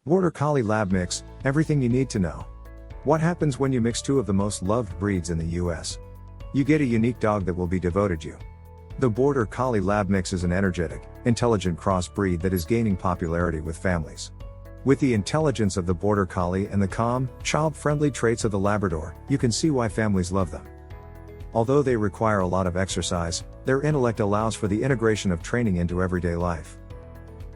Border Collie Lab Mix, everything you need to know. What happens when you mix two of the most loved breeds in the US? You get a unique dog that will be devoted to you. The Border Collie Lab Mix is an energetic, intelligent cross breed that is gaining popularity with families. With the intelligence of the Border Collie and the calm, child-friendly traits of the Labrador, you can see why families love them. Although they require a lot of exercise, their intellect allows for the integration of training into everyday life.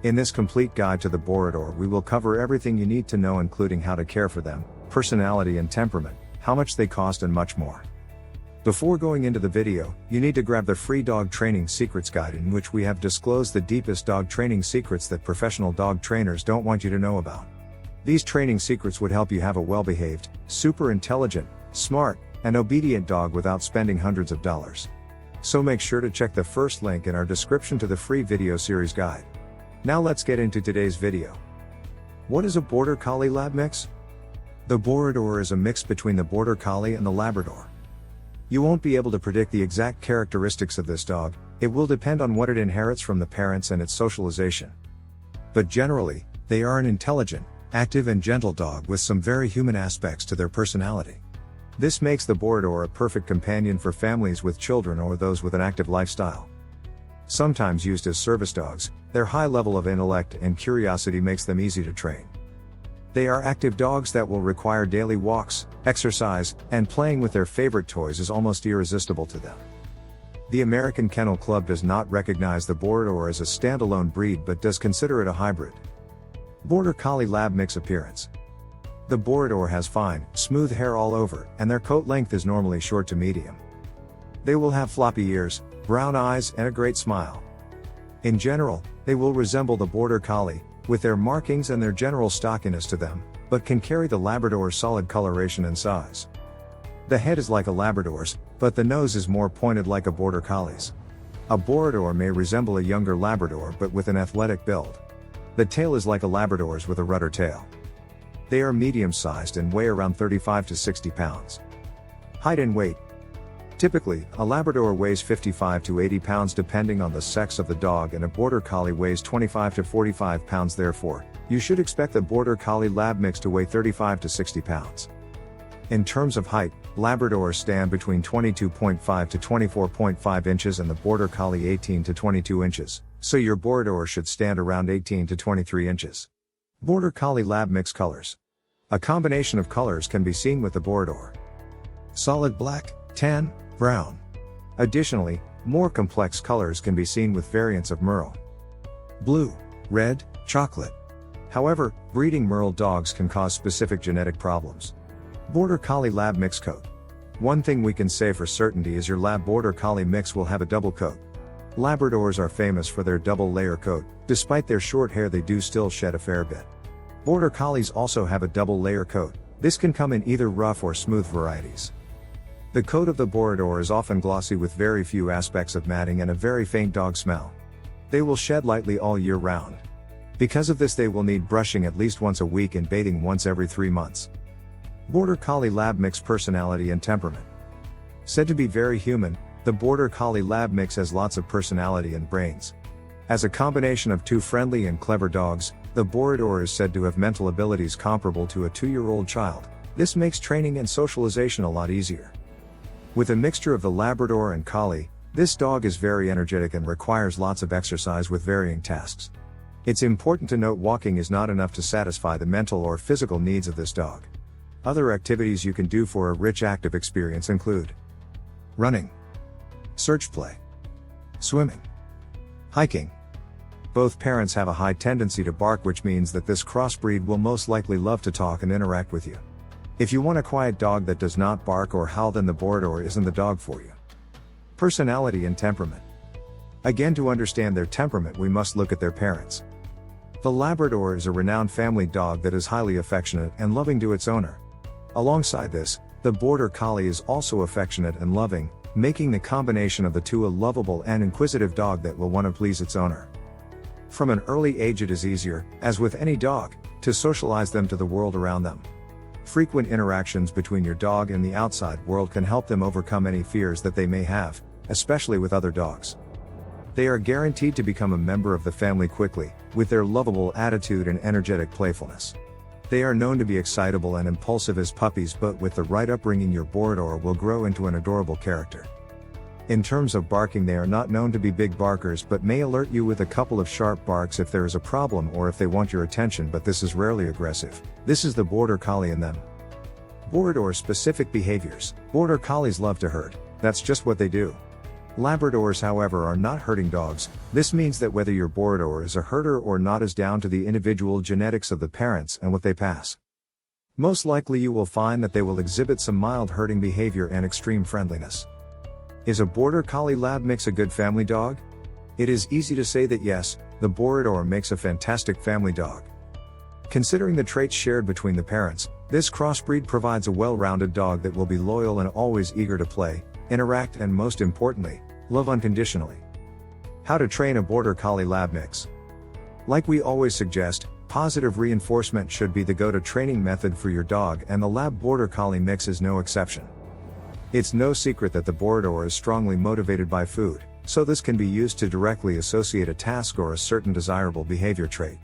In this complete guide to the Borador, we will cover everything you need to know, including how to care for them, personality and temperament, how much they cost and much more. Before going into the video, you need to grab the free Dog Training Secrets Guide, in which we have disclosed the deepest dog training secrets that professional dog trainers don't want you to know about. These training secrets would help you have a well-behaved, super intelligent, smart, and obedient dog without spending hundreds of dollars. So make sure to check the first link in our description to the free video series guide. Now let's get into today's video. What is a Border Collie Lab Mix? The Borador is a mix between the Border Collie and the Labrador. You won't be able to predict the exact characteristics of this dog, it will depend on what it inherits from the parents and its socialization. But generally, they are an intelligent, active and gentle dog with some very human aspects to their personality. This makes the Borador a perfect companion for families with children or those with an active lifestyle. Sometimes used as service dogs, their high level of intellect and curiosity makes them easy to train. They are active dogs that will require daily walks, exercise, and playing with their favorite toys is almost irresistible to them. The American Kennel Club does not recognize the Borador as a standalone breed but does consider it a hybrid. Border Collie Lab Mix appearance. The Borador has fine, smooth hair all over, and their coat length is normally short to medium. They will have floppy ears, brown eyes, and a great smile. In general, they will resemble the Border Collie, with their markings and their general stockiness to them, but can carry the Labrador's solid coloration and size. The head is like a Labrador's, but the nose is more pointed like a Border Collie's. A Borador may resemble a younger Labrador but with an athletic build. The tail is like a Labrador's with a rudder tail. They are medium-sized and weigh around 35 to 60 pounds. Height and weight. Typically, a Labrador weighs 55 to 80 pounds depending on the sex of the dog, and a Border Collie weighs 25 to 45 pounds. Therefore, you should expect the Border Collie Lab Mix to weigh 35 to 60 pounds. In terms of height, Labradors stand between 22.5 to 24.5 inches and the Border Collie 18 to 22 inches, so your Borador should stand around 18 to 23 inches. Border Collie Lab Mix colors. A combination of colors can be seen with the Borador. Solid black, tan, brown. Additionally, more complex colors can be seen with variants of merle. Blue, red, chocolate. However, breeding merle dogs can cause specific genetic problems. Border Collie Lab Mix coat. One thing we can say for certainty is your Lab Border Collie mix will have a double coat. Labradors are famous for their double layer coat. Despite their short hair, they do still shed a fair bit. Border Collies also have a double layer coat. This can come in either rough or smooth varieties. The coat of the Borador is often glossy with very few aspects of matting and a very faint dog smell. They will shed lightly all year round. Because of this, they will need brushing at least once a week and bathing once every 3 months. Border Collie Lab Mix personality and temperament. Said to be very human, the Border Collie Lab Mix has lots of personality and brains. As a combination of two friendly and clever dogs, the Borador is said to have mental abilities comparable to a 2-year-old child. This makes training and socialization a lot easier. With a mixture of the Labrador and Collie, this dog is very energetic and requires lots of exercise with varying tasks. It's important to note walking is not enough to satisfy the mental or physical needs of this dog. Other activities you can do for a rich active experience include running, search play, swimming, hiking. Both parents have a high tendency to bark, which means that this crossbreed will most likely love to talk and interact with you. If you want a quiet dog that does not bark or howl, then the Borador isn't the dog for you. Personality and temperament. Again, to understand their temperament, we must look at their parents. The Labrador is a renowned family dog that is highly affectionate and loving to its owner. Alongside this, the Border Collie is also affectionate and loving, making the combination of the two a lovable and inquisitive dog that will want to please its owner. From an early age, it is easier, as with any dog, to socialize them to the world around them. Frequent interactions between your dog and the outside world can help them overcome any fears that they may have, especially with other dogs. They are guaranteed to become a member of the family quickly, with their lovable attitude and energetic playfulness. They are known to be excitable and impulsive as puppies, but with the right upbringing your Borador will grow into an adorable character. In terms of barking, they are not known to be big barkers but may alert you with a couple of sharp barks if there is a problem or if they want your attention, but this is rarely aggressive. This is the Border Collie in them. Borador specific behaviors. Border Collies love to herd. That's just what they do. Labradors, however, are not herding dogs. This means that whether your Borador is a herder or not is down to the individual genetics of the parents and what they pass. Most likely you will find that they will exhibit some mild herding behavior and extreme friendliness. Is a Border Collie Lab mix a good family dog? It is easy to say that yes, the Borador makes a fantastic family dog. Considering the traits shared between the parents, this crossbreed provides a well-rounded dog that will be loyal and always eager to play, interact, and most importantly, love unconditionally. How to train a Border Collie Lab mix. Like we always suggest, positive reinforcement should be the go-to training method for your dog, and the Lab Border Collie mix is no exception. It's no secret that the Borador is strongly motivated by food, so this can be used to directly associate a task or a certain desirable behavior trait.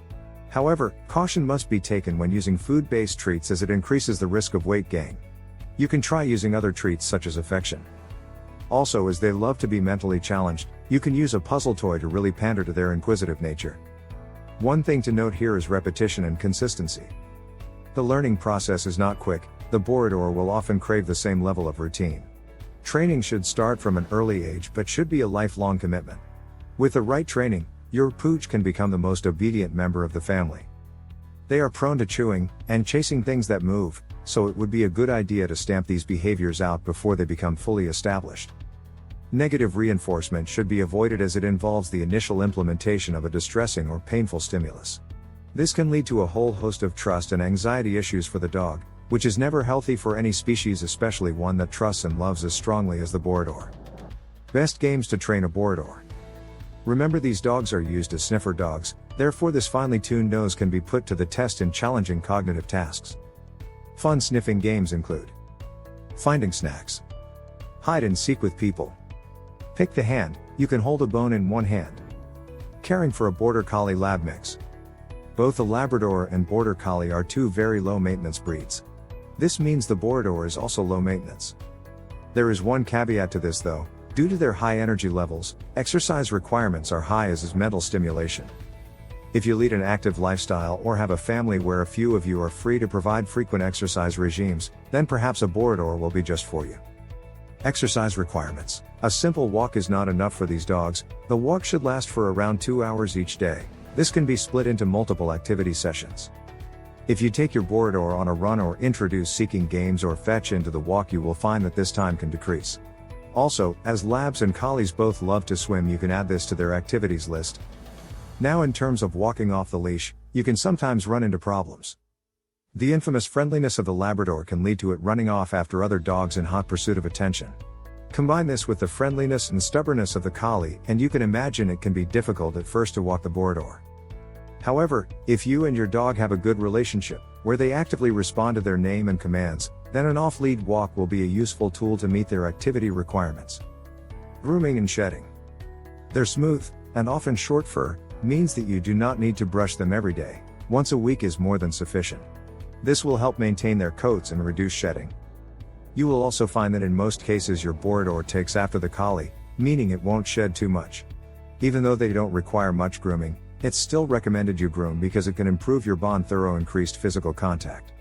However, caution must be taken when using food-based treats as it increases the risk of weight gain. You can try using other treats such as affection. Also, as they love to be mentally challenged, you can use a puzzle toy to really pander to their inquisitive nature. One thing to note here is repetition and consistency. The learning process is not quick. The Borador will often crave the same level of routine. Training should start from an early age but should be a lifelong commitment. With the right training, your pooch can become the most obedient member of the family. They are prone to chewing and chasing things that move, so it would be a good idea to stamp these behaviors out before they become fully established. Negative reinforcement should be avoided as it involves the initial implementation of a distressing or painful stimulus. This can lead to a whole host of trust and anxiety issues for the dog, which is never healthy for any species, especially one that trusts and loves as strongly as the Borador. Best games to train a Borador. Remember, these dogs are used as sniffer dogs, therefore this finely tuned nose can be put to the test in challenging cognitive tasks. Fun sniffing games include finding snacks, hide and seek with people, pick the hand, you can hold a bone in one hand, caring for a Border Collie Lab mix. Both the Labrador and Border Collie are two very low maintenance breeds. This means the Borador is also low maintenance. There is one caveat to this though: due to their high energy levels, exercise requirements are high, as is mental stimulation. If you lead an active lifestyle or have a family where a few of you are free to provide frequent exercise regimes, then perhaps a Borador will be just for you. Exercise requirements. A simple walk is not enough for these dogs. The walk should last for around 2 hours each day. This can be split into multiple activity sessions. If you take your Borador on a run or introduce seeking games or fetch into the walk, you will find that this time can decrease. Also, as Labs and Collies both love to swim, you can add this to their activities list. Now, in terms of walking off the leash, you can sometimes run into problems. The infamous friendliness of the Labrador can lead to it running off after other dogs in hot pursuit of attention. Combine this with the friendliness and stubbornness of the Collie, and you can imagine it can be difficult at first to walk the Borador. However, if you and your dog have a good relationship, where they actively respond to their name and commands, then an off-lead walk will be a useful tool to meet their activity requirements. Grooming and shedding. Their smooth, and often short fur, means that you do not need to brush them every day. Once a week is more than sufficient. This will help maintain their coats and reduce shedding. You will also find that in most cases your Borador takes after the Collie, meaning it won't shed too much. Even though they don't require much grooming, it's still recommended you groom because it can improve your bond through increased physical contact.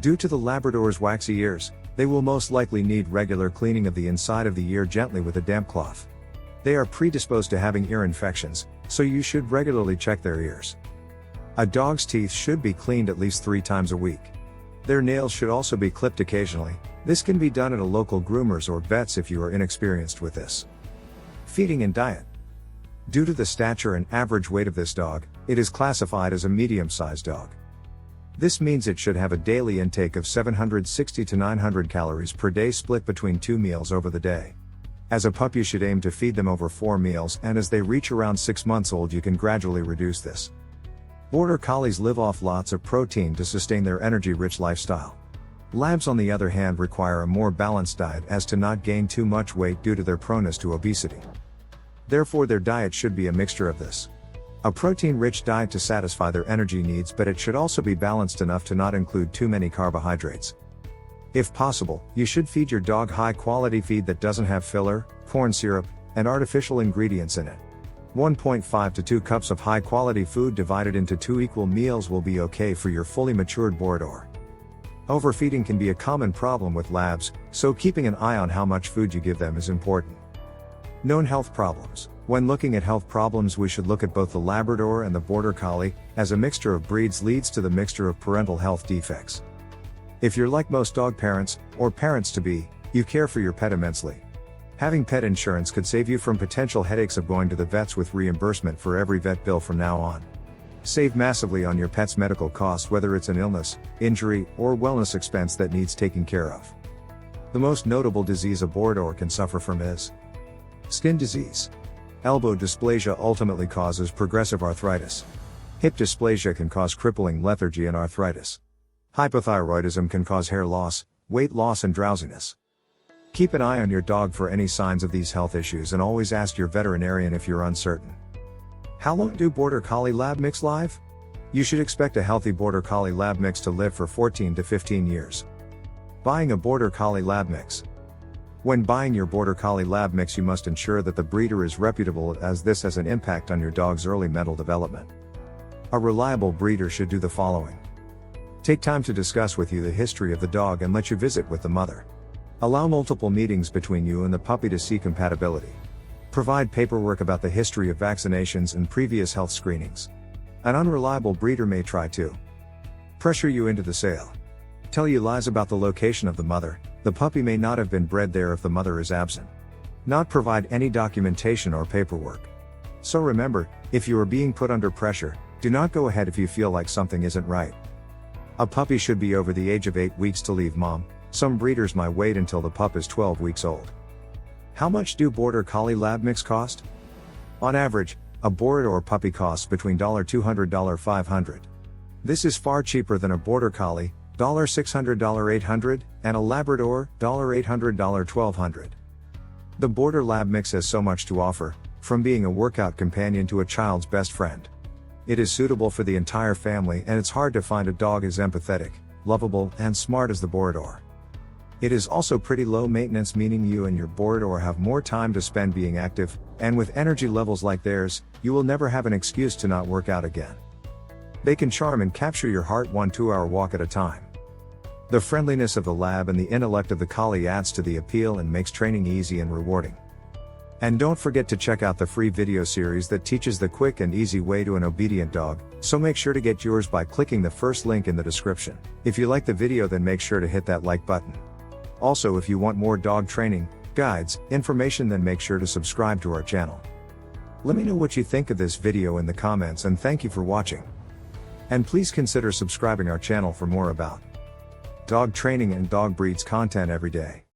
Due to the Labrador's waxy ears, they will most likely need regular cleaning of the inside of the ear gently with a damp cloth. They are predisposed to having ear infections, so you should regularly check their ears. A dog's teeth should be cleaned at least 3 times a week. Their nails should also be clipped occasionally. This can be done at a local groomer's or vet's if you are inexperienced with this. Feeding and diet. Due to the stature and average weight of this dog, it is classified as a medium-sized dog. This means it should have a daily intake of 760 to 900 calories per day, split between 2 meals over the day. As a pup, you should aim to feed them over 4 meals, and as they reach around 6 months old, you can gradually reduce this. Border Collies live off lots of protein to sustain their energy-rich lifestyle. Labs, on the other hand, require a more balanced diet as to not gain too much weight due to their proneness to obesity. Therefore their diet should be a mixture of this. A protein-rich diet to satisfy their energy needs, but it should also be balanced enough to not include too many carbohydrates. If possible, you should feed your dog high-quality feed that doesn't have filler, corn syrup, and artificial ingredients in it. 1.5 to 2 cups of high-quality food divided into 2 equal meals will be okay for your fully matured Borador. Overfeeding can be a common problem with labs, so keeping an eye on how much food you give them is important. Known health problems. When looking at health problems, we should look at both the Labrador and the Border Collie, as a mixture of breeds leads to the mixture of parental health defects. If you're like most dog parents, or parents-to-be, you care for your pet immensely. Having pet insurance could save you from potential headaches of going to the vets with reimbursement for every vet bill from now on. Save massively on your pet's medical costs, whether it's an illness, injury, or wellness expense that needs taking care of. The most notable disease a Borador can suffer from is skin disease. Elbow dysplasia ultimately causes progressive arthritis. Hip dysplasia can cause crippling lethargy and arthritis. Hypothyroidism can cause hair loss, weight loss, and drowsiness. Keep an eye on your dog for any signs of these health issues, and always ask your veterinarian if you're uncertain. How long do Border Collie Lab Mix live? You should expect a healthy Border Collie Lab Mix to live for 14 to 15 years. Buying a Border Collie Lab Mix. When buying your Border Collie Lab Mix, you must ensure that the breeder is reputable, as this has an impact on your dog's early mental development. A reliable breeder should do the following. Take time to discuss with you the history of the dog and let you visit with the mother. Allow multiple meetings between you and the puppy to see compatibility. Provide paperwork about the history of vaccinations and previous health screenings. An unreliable breeder may try to pressure you into the sale. Tell you lies about the location of the mother. The puppy may not have been bred there if the mother is absent. Not provide any documentation or paperwork. So remember, if you are being put under pressure, do not go ahead if you feel like something isn't right. A puppy should be over the age of 8 weeks to leave mom. Some breeders might wait until the pup is 12 weeks old. How much do Border Collie Lab Mix cost? On average, a Borador puppy costs between $200 to $500. This is far cheaper than a Border Collie, $600 to $800, and a Labrador, $800 to $1200. The Border Lab Mix has so much to offer, from being a workout companion to a child's best friend. It is suitable for the entire family, and it's hard to find a dog as empathetic, lovable, and smart as the Borador. It is also pretty low maintenance, meaning you and your Borador have more time to spend being active, and with energy levels like theirs, you will never have an excuse to not work out again. They can charm and capture your heart 1 2-hour walk at a time. The friendliness of the lab and the intellect of the collie adds to the appeal and makes training easy and rewarding. And don't forget to check out the free video series that teaches the quick and easy way to an obedient dog, so make sure to get yours by clicking the first link in the description. If you like the video, then make sure to hit that like button. Also, if you want more dog training, guides, information, then make sure to subscribe to our channel. Let me know what you think of this video in the comments, and thank you for watching. And please consider subscribing our channel for more about dog training and dog breeds content every day.